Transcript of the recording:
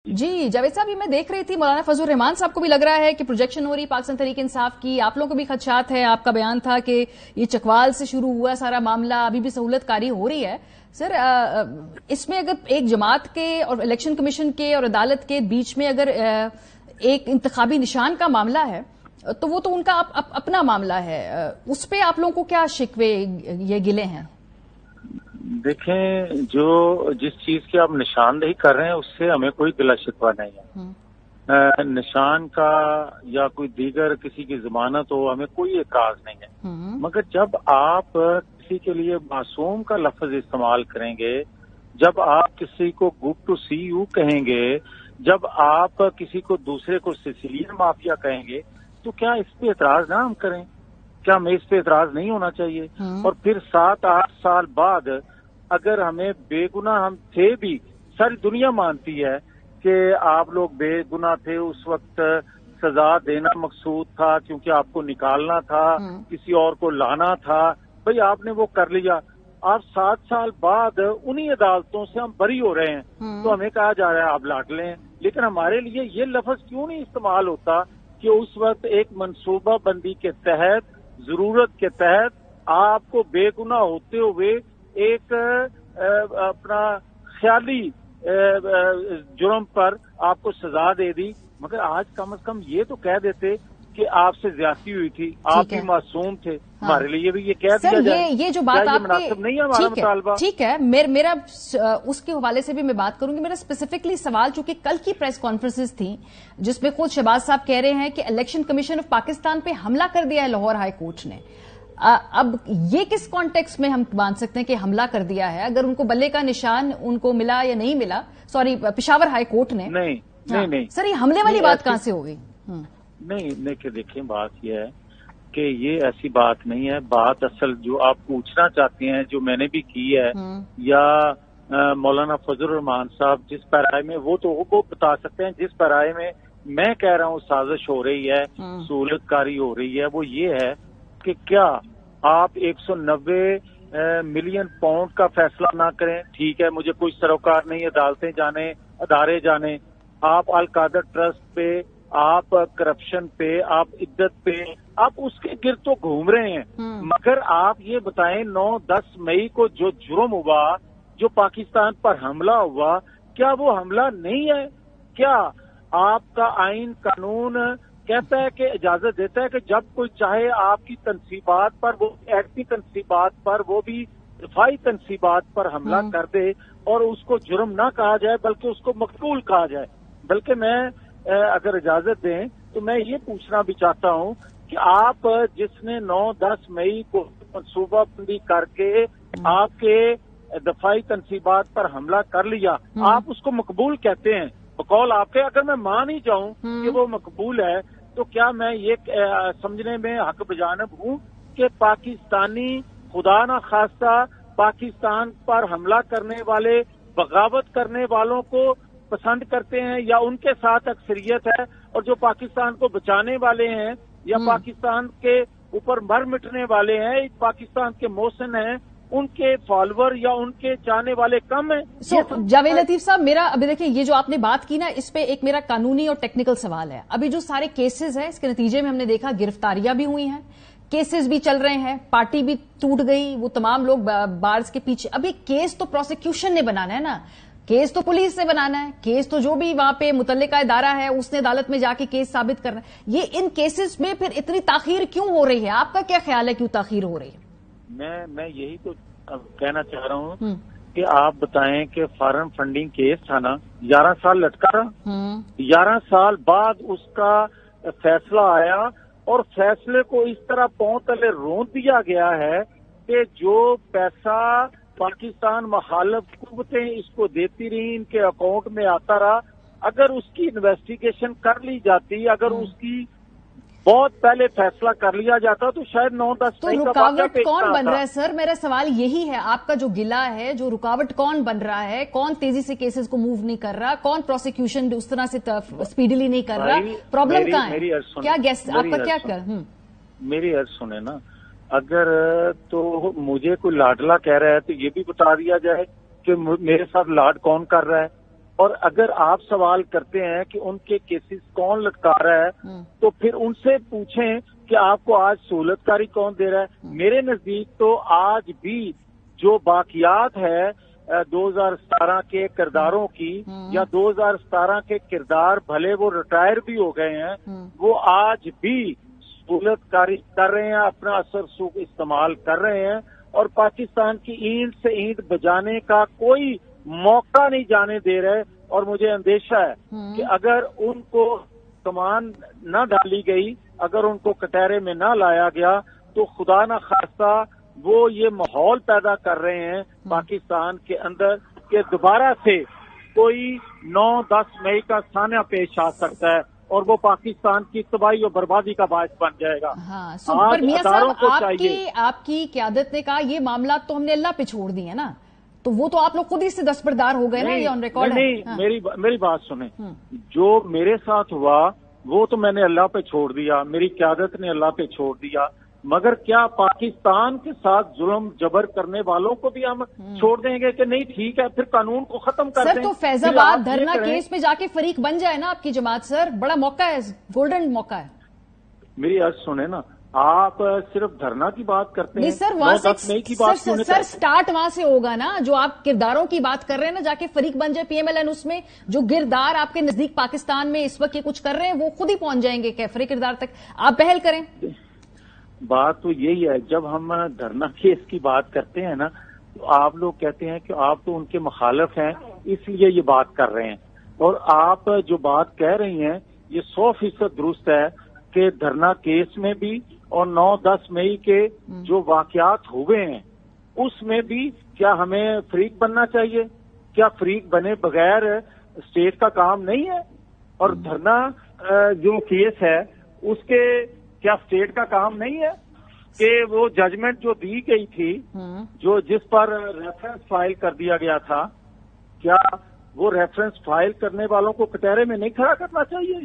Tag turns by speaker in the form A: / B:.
A: जी जावेद साहब, ये मैं देख रही थी, मौलाना फजल रहमान साहब को भी लग रहा है कि प्रोजेक्शन हो रही पाकिस्तान तहरीक इंसाफ की, आप लोगों को भी खदशात है। आपका बयान था कि ये चकवाल से शुरू हुआ सारा मामला, अभी भी सहूलतकारी हो रही है। सर, इसमें अगर एक जमात के और इलेक्शन कमीशन के और अदालत के बीच में अगर एक इंतखाबी निशान का मामला है तो वो तो उनका अपना मामला है, उस पर आप लोगों को क्या शिकवे ये गिले हैं?
B: देखें, जो जिस चीज की आप निशानदेही कर रहे हैं उससे हमें कोई गिला शिकवा नहीं है। निशान का या कोई दीगर किसी की जमानत हो, हमें कोई एतराज नहीं है। मगर जब आप किसी के लिए मासूम का लफ्ज इस्तेमाल करेंगे, जब आप किसी को गुड टू सी यू कहेंगे, जब आप किसी को दूसरे को सिसिलियन माफिया कहेंगे, तो क्या इस पे एतराज ना हम करें? क्या हमें इस पे एतराज नहीं होना चाहिए? और फिर 7-8 साल बाद अगर हमें बेगुनाह, हम थे भी, सारी दुनिया मानती है कि आप लोग बेगुनाह थे, उस वक्त सजा देना मकसूद था क्योंकि आपको निकालना था, किसी और को लाना था, भाई आपने वो कर लिया। आप 7 साल बाद उन्हीं अदालतों से हम बरी हो रहे हैं, तो हमें कहा जा रहा है आप लाट लें। लेकिन हमारे लिए ये लफ्ज क्यों नहीं इस्तेमाल होता कि उस वक्त एक मनसूबा बंदी के तहत, जरूरत के तहत आपको बेगुनाह होते हुए एक अपना ख्याली जुर्म पर आपको सजा दे दी। मगर आज कम से कम ये तो कह देते कि आपसे ज्यादती हुई थी, आप भी मासूम थे। हमारे लिए भी ये कह दिया जाए।
A: ये जो बात आपकी
B: मुनासिब नहीं है हमारा मुतालबा।
A: ठीक है, मेरा उसके हवाले से भी मैं बात करूंगी। मेरा स्पेसिफिकली सवाल, चूंकि कल की प्रेस कॉन्फ्रेंसेस थी जिसमें खुद शहबाज साहब कह रहे हैं कि इलेक्शन कमीशन ऑफ पाकिस्तान पे हमला कर दिया है लाहौर हाई कोर्ट ने। अब ये किस कॉन्टेक्स्ट में हम मान सकते हैं कि हमला कर दिया है? अगर उनको बल्ले का निशान उनको मिला या नहीं मिला, सॉरी पेशावर हाई कोर्ट ने।
B: नहीं
A: सर, ये हमले वाली बात कहां से हो गई?
B: नहीं, देखें, बात यह है कि ये ऐसी बात नहीं है। बात असल जो आप पूछना चाहते हैं, जो मैंने भी की है, या मौलाना फजल रहमान साहब जिस पैराए में, वो तो वो बता सकते हैं। जिस पैराए में मैं कह रहा हूँ साजिश हो रही है, सहूलतकारी हो रही है, वो ये है कि क्या आप 190 मिलियन पाउंड का फैसला ना करें। ठीक है, मुझे कोई सरोकार नहीं, अदालतें जाने, अदारे जाने। आप अल कादर ट्रस्ट पे, आप करप्शन पे, आप इद्दत पे, आप उसके गिर्द तो घूम रहे हैं। मगर आप ये बताएं, 9-10 मई को जो जुर्म हुआ, जो पाकिस्तान पर हमला हुआ, क्या वो हमला नहीं है? क्या आपका आइन कानून कहता है कि इजाजत देता है कि जब कोई चाहे आपकी तनसीबात पर, वो एक्टी तनसीबात पर, वो भी दिफाई तनसीबात पर हमला कर दे और उसको जुर्म ना कहा जाए बल्कि उसको मकबूल कहा जाए? बल्कि मैं अगर इजाजत दें तो मैं ये पूछना भी चाहता हूं कि आप जिसने 9-10 मई को मनसूबाबंदी करके आपके दफाई तनसीबात पर हमला कर लिया, आप उसको मकबूल कहते हैं बकौल आपके? अगर मैं मान ही जाऊं कि वो मकबूल है, तो क्या मैं ये समझने में हक बजानब हूं कि पाकिस्तानी खुदा ना खास्ता पाकिस्तान पर हमला करने वाले, बगावत करने वालों को पसंद करते हैं, या उनके साथ अक्सरियत है, और जो पाकिस्तान को बचाने वाले हैं या पाकिस्तान के ऊपर मर मिटने वाले हैं, पाकिस्तान के मोहसिन हैं, उनके फॉलोअर या उनके चाहने वाले कम हैं?
A: जावेद लतीफ साहब, मेरा अभी देखिए, ये जो आपने बात की ना, इस पे एक मेरा कानूनी और टेक्निकल सवाल है। अभी जो सारे केसेस हैं, इसके नतीजे में हमने देखा गिरफ्तारियां भी हुई हैं, केसेस भी चल रहे हैं, पार्टी भी टूट गई, वो तमाम लोग बार्स के पीछे। अभी केस तो प्रोसिक्यूशन ने बनाना है ना, केस तो पुलिस ने बनाना है, केस तो जो भी वहां पे मुतल्लिका इदारा है उसने अदालत में जाके केस साबित करना है। ये इन केसेस में फिर इतनी ताखीर क्यों हो रही है? आपका क्या ख्याल है, क्यों ताखीर हो रही है?
B: मैं यही तो कहना चाह रहा हूँ कि आप बताएं कि फॉरेन फंडिंग केस था ना, 11 साल लटका रहा, 11 साल बाद उसका फैसला आया, और फैसले को इस तरह पांव तले रोंद दिया गया है कि जो पैसा पाकिस्तान मुखालिफ कुव्वतें इसको देती रही, इनके अकाउंट में आता रहा। अगर उसकी इन्वेस्टिगेशन कर ली जाती, अगर उसकी बहुत पहले फैसला कर लिया जाता, तो शायद 9-10
A: तो रुकावट कौन बन रहा है? सर, मेरा सवाल यही है, आपका जो गिला है, जो रुकावट कौन बन रहा है? कौन तेजी से केसेस को मूव नहीं कर रहा? कौन प्रोसिक्यूशन उस तरह से स्पीडली नहीं कर रहा? प्रॉब्लम कहाँ है? क्या गेस आपका क्या कर?
B: मेरी अर्ज सुने ना, अगर तो मुझे कोई लाडला कह रहा है तो ये भी बता दिया जाए कि मेरे साथ लाड कौन कर रहा है। اور اگر آپ سوال کرتے ہیں کہ ان کے کیسز کون لٹکا رہا ہے تو پھر ان سے پوچھیں کہ آپ کو آج سہولت کاری کون دے رہا ہے. میرے نزدیک تو آج بھی جو باقیات ہے 2017 کے کرداروں کی یا 2017 کے کردار بھلے وہ ریٹائر بھی ہو گئے ہیں وہ آج بھی سہولت کاری کر رہے ہیں, اپنا اثر سوق استعمال کر رہے ہیں اور پاکستان کی اینٹ سے اینٹ بجانے کا کوئی موقع نہیں جانے دے رہے. اور مجھے اندیشہ ہے کہ اگر ان کو کمان نہ ڈالی گئی, اگر ان کو کٹہرے میں نہ لایا گیا تو خدا نہ خواستہ وہ یہ ماحول پیدا کر رہے ہیں پاکستان کے اندر کہ دوبارہ سے کوئی 9-10 مئی کا سانحہ پیش آ سکتا ہے اور وہ پاکستان کی تباہی اور بربادی کا باعث بن جائے گا.
A: ہاں پر میاں صاحب آپ کی قیادت نے کہا یہ معاملات تو ہم نے اللہ پہ چھوڑ دی ہیں نا, تو وہ تو آپ لوگ خود ہی سے دستبردار ہو گئے نا, یہ آن ریکارڈ ہے.
B: نہیں, میری بات سنیں, جو میرے ساتھ ہوا وہ تو میں نے اللہ پہ چھوڑ دیا, میری قیادت نے اللہ پہ چھوڑ دیا, مگر کیا پاکستان کے ساتھ ظلم جبر کرنے والوں کو بھی ہم چھوڑ دیں گے کہ نہیں ٹھیک ہے پھر قانون کو ختم کر دیں؟
A: سر تو فیض آباد دھرنا کیس میں جا کے فریق بن جائے نا آپ کی جماعت, سر بڑا موقع ہے, گولڈن موقع ہے.
B: میری عرض سنیں نا, آپ صرف دھرنا کی بات کرتے ہیں,
A: سر وہاں سے سر سٹارٹ وہاں سے ہوگا نا, جو آپ کرداروں کی بات کر رہے ہیں نا, جا کے فریق بن جائے PMLN, اس میں جو کردار آپ کے نزدیک پاکستان میں اس وقت یہ کچھ کر رہے ہیں وہ خود ہی پہنچ جائیں گے کیفرے کردار تک, آپ پہل کریں.
B: بات تو یہی ہے, جب ہم دھرنا کیس کی بات کرتے ہیں نا تو آپ لوگ کہتے ہیں کہ آپ تو ان کے مخالف ہیں اس لیے یہ بات کر رہے ہیں, اور آپ جو بات کہہ رہی ہیں یہ 100% درست ہے کہ دھرنا کیس میں بھی اور 9-10 مئی کے جو واقعات ہوئے ہیں اس میں بھی کیا ہمیں فریق بننا چاہیے؟ کیا فریق بنے بغیر اسٹیٹ کا کام نہیں ہے؟ اور دھرنا جو کیس ہے اس کے کیا اسٹیٹ کا کام نہیں ہے کہ وہ ججمنٹ جو دی گئی تھی, جو جس پر ریفرنس فائل کر دیا گیا تھا, کیا وہ ریفرنس فائل کرنے والوں کو کٹہرے میں نہیں کھڑا کرنا چاہیے؟